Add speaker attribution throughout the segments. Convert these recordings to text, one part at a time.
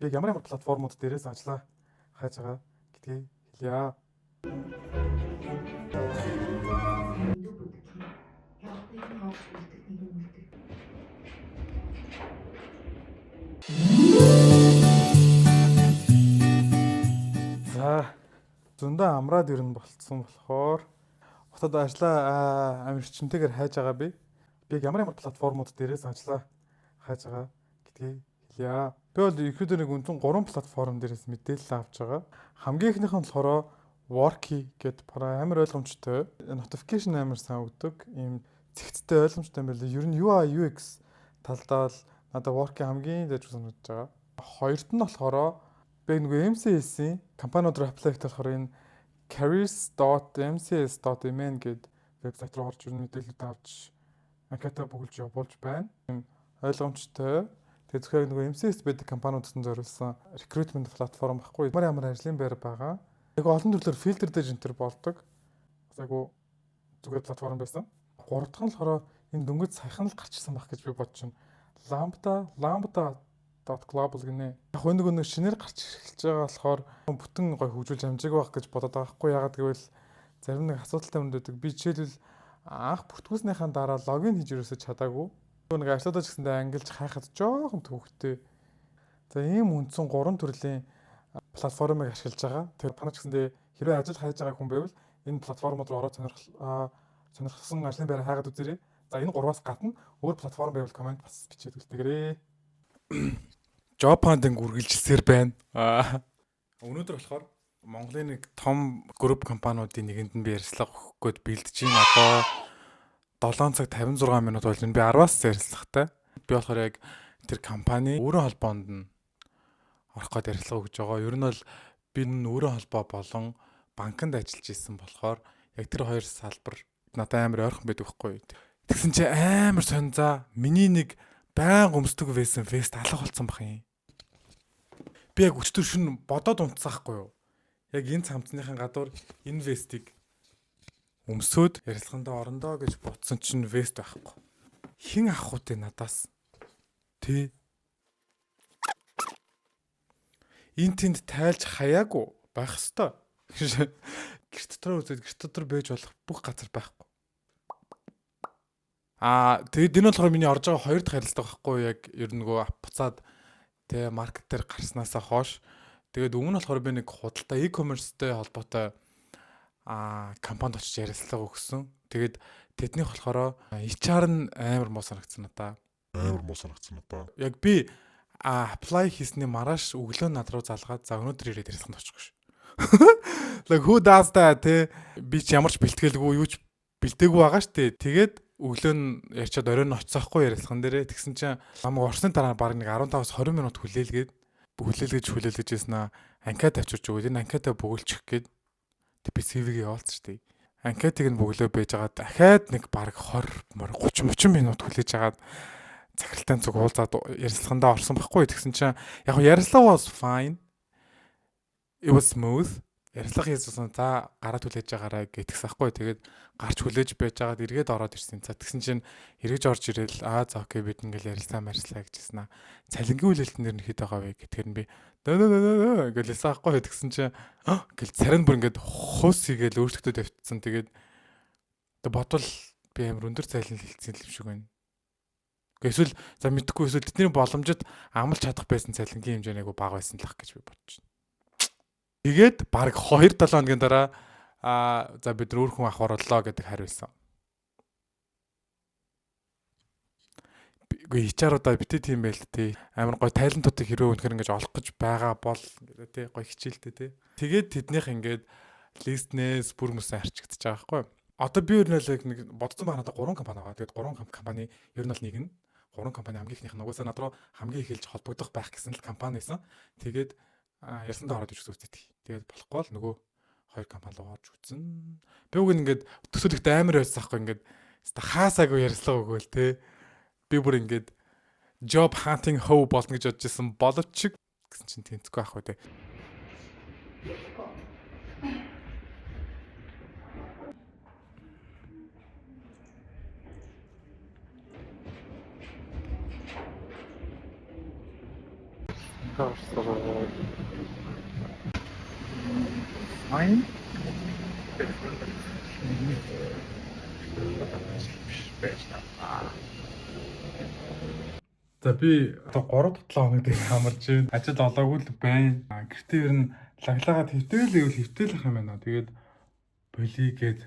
Speaker 1: Би ямар платформуд дээрээс ажиллаа хайж байгаа гэдгийг хэлье. За зөндөө амраад ирнэ болцсон болохоор хотод ажиллаа амирчнтэйгээр хайж байгаа би. Би ямар платформуд дээрээс ажиллаа хайж байгаа гэдгийг хэлье. Би бол ихэвчлэн нэг үндсэн 3 платформ дээрээс мэдээлэл авч байгаа. Хамгийн ихнийх нь болохоор Worky гэдэг амар ойлгомжтой. Notification амар сайн өгдөг. Ийм цэгцтэй ойлгомжтой юм байна. Ер нь UI UX талдаа бол надад Worky хамгийн дэжиг санагдаж байгаа. Хоёрт нь болохоор би нэг MCS-ийн компаниуд руу apply хийх болохоор энэ careers.mcs.mn гэдэг вебсайт руу орж ирнэ мэдээлэлд авч анкета бүгэлж явуулж байна. Ойлгомжтой. Тэгээд зөвхөн нэг MCS байдаг компаниудад зориулсан recruitment платформ баггүй. Ямар ажлын байр байгаа. Яг олон төрлөөр фильтр дээр энтер болдог. Айгу зүгээр платформ байсан. Гурав дахь нь болохоор энэ дөнгөж саяхан л гарчсан баг гэж би бодож байна. Lambda.global гинэ. Яг нэг шинээр гарч эхэлж байгаа болохоор бүтэн гой хөгжүүлж амжиг байх гэж бодоод байгаа хгүй. Ягаад гэвэл зарим нэг асуудалтай юм дэдэг. Би жишээлбэл анх бүтгүүлснийхаа дараа логин хийж ерөөсөж чадаагүй. Нэг ажлуудаа ч гэсэндээ ангилж хайхад жоохон төвөгтэй. За ийм үндсэн 3 төрлийн платформыг ашиглаж байгаа. Тэр танаа ч гэсэндээ хэрвээ ажил хайж байгаа хүн байвал энэ платформод руу ороод сонирхсан ажлын байр хайгаад үзээрэй. За энэ 3-аас гадна өөр платформ байвал комент бас бичээд үлдээгээрэй. Job hunting үргэлжилсээр байна. Өнөөдөр болохоор Монголын нэг том групп компаниудын нэгэнд нь би ярилцлага өгөх гээд бэлдэж байна. Одоо 7 цаг 56 минут болж байна. Би 10-аас ярилцлагатай. Би болохоор яг тэр компани өөрийн холбоонд нь орох гээд ярилцлага өгж байгаа. Ер нь бол би өөрийн холбоо болон банкнд ажиллаж исэн болохоор яг тэр хоёр салбар надад амар ойрхон байдаг байхгүй. Тэгсэн чи амар сонзаа. Миний нэг баян өмсдөг байсан фест алга болсон бах юм. Би яг өчтөр шин бодоод унтсаахгүй юу? Яг энэ цамцныхын гадуур энэ вестийг өмсөөд ярилцлагандаа орондоо гэж бодсон чинь вест байхгүй. Хин авах үтэй надаас. Тэ. Энд тэнд тайлж хаяагүй байх ёстой. Гэрт дотор үзээд гэрт дотор байж болох бүх газар байхгүй. Тэгээд энэ болохоор миний орж байгаа хоёр дахь харилцаа байхгүй яг ер нь нөгөө буцаад тэ маркет дээр гарснаасаа хойш тэгээд өмнө нь болохоор би нэг худалдаа e-commerceтэй холбоотой компанид очиж ярилцлага өгсөн. Тэгээд тэднийх болохоор HR нь амар муу санагдсан надаа. Яг би apply хийсний маргааш өглөө над руу залгаад за өнөөдөр ирээд ярилцлаганд очихгүй ш. Like who does that те би ч ямар ч бэлтгэлгүй юу ч бэлдээгүй байгаа штэ. Тэгээд өглөө нь ярьчаад оройн нь очихгүй ярилцлаган дээрээ тэгсэн чинь намайг орсны дараа баг нэг 15-20 минут хүлээлгээд хэлсэн анкет авчирч өгөөд энэ анкетаа бөглөчих гээд би CV-гээ явуулсан штэ. Анкетыг нь бөглөө байж байгаа дахиад нэг баг 20-30 минут хүлээж агаад захиралтай зүг уулзаад ярилцлагандаа орсон байхгүй. Тэгсэн чинь яг ярилцлага was fine. It was smooth. Ярилцлага хийсэн за гараад хүлээж байгаарай гэтгсэн байхгүй. Тэгээд гарч хүлээж байж байгаад эргээд ороод ирсэн. За тэгсэн чинь эргэж орж ирээл за окей бид ингээл ярилцлаа гэжсэн. Цалингийн хүлээлтэн дээр нь хэд байгаа вэ гэдгээр нь би гэлээсэн байхгүй. Тэгсэн чинь гэл царин бүр ингээд хус хийгээл өөртөө тавьчихсан. Тэгээд бодвол би амар өндөр цалин хэлсэн юм шиг байна. Эсвэл за мэдхгүй эсвэл тэдний боломжит амлж чадах байсан цалингийн хэмжээ нэг бага байсан л ах гэж би бодож байна. Тэгээд баг 2-7 хоногийн дараа за бид өөр хүн авах орлоо гэдэг хариулсан. Үгүй HR-удаа битээ тийм байл тээ. Амар гой тайлантуудыг хэрвээ үнэхээр ингэж олох гэж байгаа бол тээ гой хичээлтэй тээ. Тэгээд тэднийх ингээд листнээс бүр мөсөн арчигдчих байгаа байхгүй. Одоо би ер нь л нэг бодсон байгаа надад 3 компани байгаа. Тэгээд 3 компани ер нь л нэг нь 3 компани хамгийн ихнийх нь угаасаа над руу хамгийн их хэлж холбогдох байх гэсэн л компани байсан. Тэгээд ярьсандаа ороод ирэх үзтээ. Тэгээд болохгүй л нөгөө 2 компани руу орж үзсэн. Би үгүй ингээд төсөөлөгт амар байсан байхгүй ингээд хаасаагүй ярьслага өгөөл те. Би бүр ингээд job hunting hoe болно гэж бодож исэн боловч гэсэн чинь тэнцэхгүй ах үү те. Таарсан. Айн за би одоо 3-7 хоног дээр хамарч байна. Ажил олоогүй л байна. Гэртээ ер нь лаглагаад хөвтэйл ивэл хөвтэйлэх юм байна. Тэгээд болигээд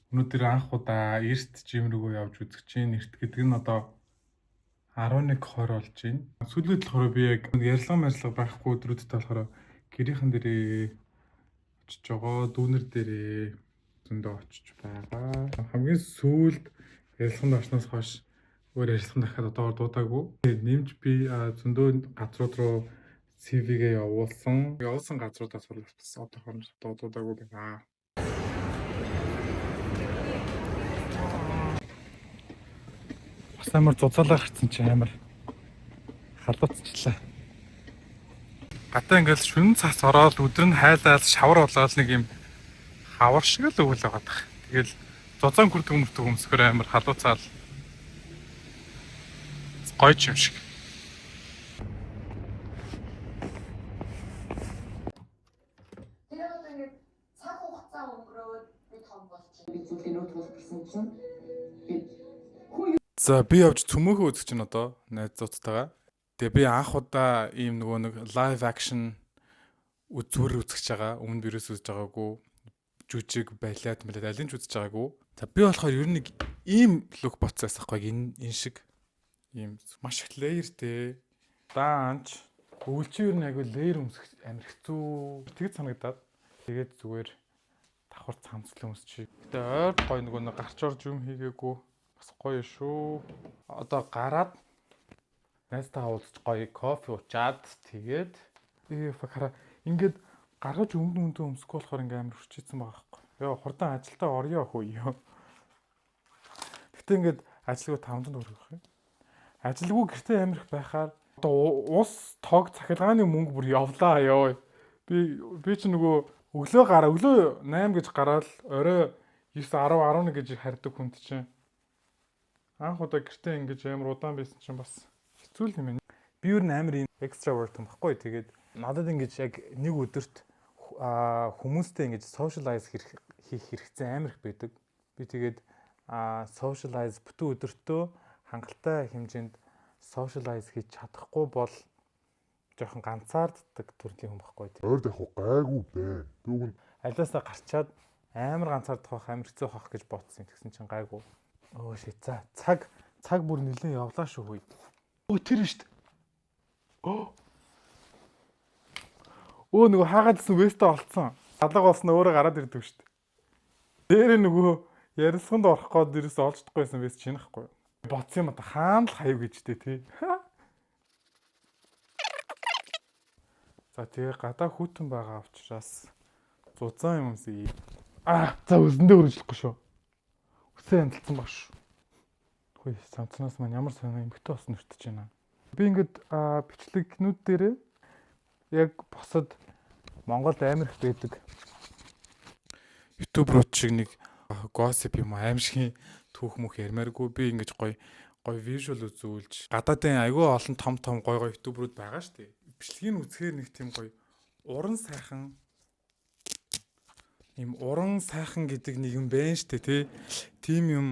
Speaker 1: өнөөдөр анх удаа эрт жим рүүгээ явж үзэж чинь эрт гэдэг нь одоо 11:20 болж байна. Сүүлд болохоор би яг ярьлага байхгүй өдрүүдэд болохоор гэрийнхэн дээрээ очиж байгаа, дүүнер дээрээ зөндөө очиж байгаа. Хамгийн сүүлд ярилцлаганд орсноос хойш өөр ярилцлага дахиад одоогоор дуудаагүй. Тэгээд нэмж би зөндөө газрууд руу CV-гээ явуулсан. Явуулсан газруудаас бол бас одоохонд дуудаагүй байна. Бас амар зузаалаа гарцсан чи амар халууцчлаа. Гатаа ингээл шүн цас ороод өдөр нь хайлаад шавар болоод нэг юм хавар шиг л өгөл байгаа дах. Тэгэл зузаан хүрдэг өмсгөр амар халууцаал. Гоё ч юм шиг.
Speaker 2: Тэгээд одоо ингээд цаг хугацаа өнгөрөөд би том болчихсон. Би зүйлээ нөт болсон чинь
Speaker 1: За би явж цөмөөхөө үзэж чинь одоо найзуудтайгаа. Тэгээ би анх удаа ийм нөгөө нэг live action зүгээр үзэж байгаа. Өмнө би юус үзэж байгаагүй. Жүжиг балет алин ч үзэж байгаагүй. За би болохоор ер нь нэг ийм лук боцоос ахгүй энэ шиг ийм маш их layerтэй. Даанч өвлчи ер нь айгүй layer өмсөх амар хэцүү. Тэгж санагдаад. Тэгээд зүгээр давхар цамцлан өмсчих. Гэтэ ойр гой нөгөө нэг гарч орж юм хийгээгүй. Бас гоё шүү. Одоо гараад найзтайгаа уулзч гоё кофе уучаад тэгээд хараа ингээд гаргаж өмдөн өмсөхгүй болохоор ингээм амар хүчээсэн байгаа байхгүй. Яа хурдан ажилдаа орё хөөё. Гэтэ ингээд ажилгүй 500 төгрөг юм. Ажилгүй гэртээ амирх байхаар одоо ус тог цахилгааны мөнгө бүр явлаа ёо. Би ч нөгөө өглөө 8 гэж гараад орой 9 10 11 гэж хардаг хүнд чинь анх удаа гэртээ ингэж амар удаан байсан чинь бас хэцүү юм байна. Би юу н амар extrovert юм баггүй. Тэгээд надад ингэж яг нэг өдөрт хүмүүстэй ингэж socialize хийх хэрэгцээ амар их байдаг. Би тэгээд socialize бүтэн өдөртөө хангалттай хэмжээнд socialize хийж чадахгүй бол жоохон ганцаарддаг төрлийн хүн баггүй.
Speaker 3: Ойр дэх гайгүй байна. Түүг нь
Speaker 1: Алиасаа гарчаад амар ганцаардах байх амар хэцүү байх гэж бодсон. Тэгсэн чинь гайгүй. Оо shit. За цаг бүр нэлээд явлаа шүү хөөе. Өө тэр нь шүү дээ. Өө нөгөө хаагаадсэн веста олцсон. Алга болсон өөрөө гараад ирдэг шүү дээ. Дээр нөгөө ярилцлаганд орох гээд дээрээс олж чадахгүйсэн вест чинахгүй. Бодсон юм одоо хаана л хаяв гэж дээ тий. За тэгээ гадаа хүүтэн байгаа учраас зузаан юм юмсий. За өсөндөө хөржлөхгүй шүү. Үсээ амталсан баг шүү. Хөөе цамцнаас маань ямар сонио эмхтэй болсон нүртэж байна. Би ингээд бичлэгнүүд дээрээ яг босод Монголд амар их байдаг. YouTube-рууд шиг нэг gossip юм аимшигын түүх мөх ярмааргүй. Би ингэж гоё visual үзүүлж гадаадын айгүй олон том гоё YouTube-рууд байгаа шүү дээ. Бичлэгийг үзэхээр нэг тийм гоё уран сайхан гэдэг нэг юм байна шүү дээ тий. Тим юм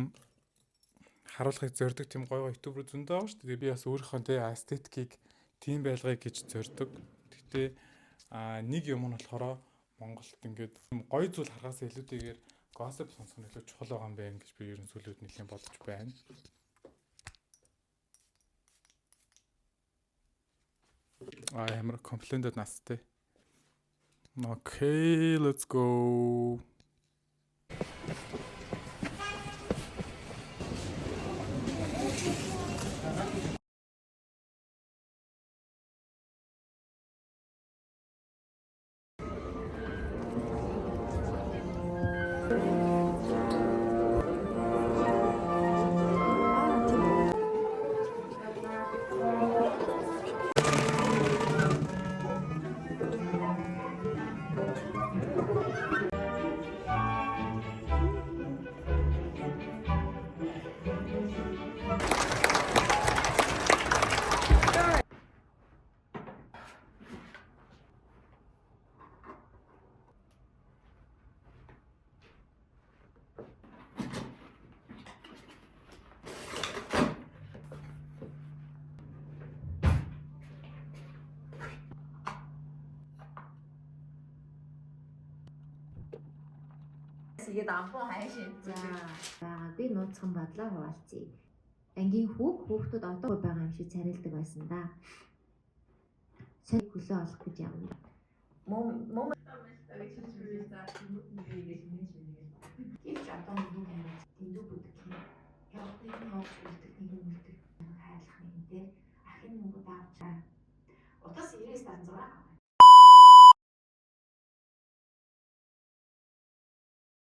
Speaker 1: харуулахыг зорддог тийм гоё YouTube-руу зөндөө байгаа шүү дээ. Би бас өөрийнхөө тий эстетикийг тийм байлгыг гэж зорддог. Гэхдээ нэг юм нь болохоор Монголд ингээд гоё зүйл харахаас илүүтэйгээр gossip сонсох нь илүү чухал байгаа юм байна гэж би ерөн сүлүүд нэлийн бодож байна. Ямар комплендed настай. Okay, let's go.
Speaker 4: тэгээд амбуу хайшин.
Speaker 5: За би нууцхан бодлоо хуваалцъя. Ангийн хүүхдүүд одоо байгаа юм шиг царилдаг байсан да. Сайн хөлөө олох гэж явна.
Speaker 4: Мом
Speaker 5: Гэвч одоо юу юм бэ?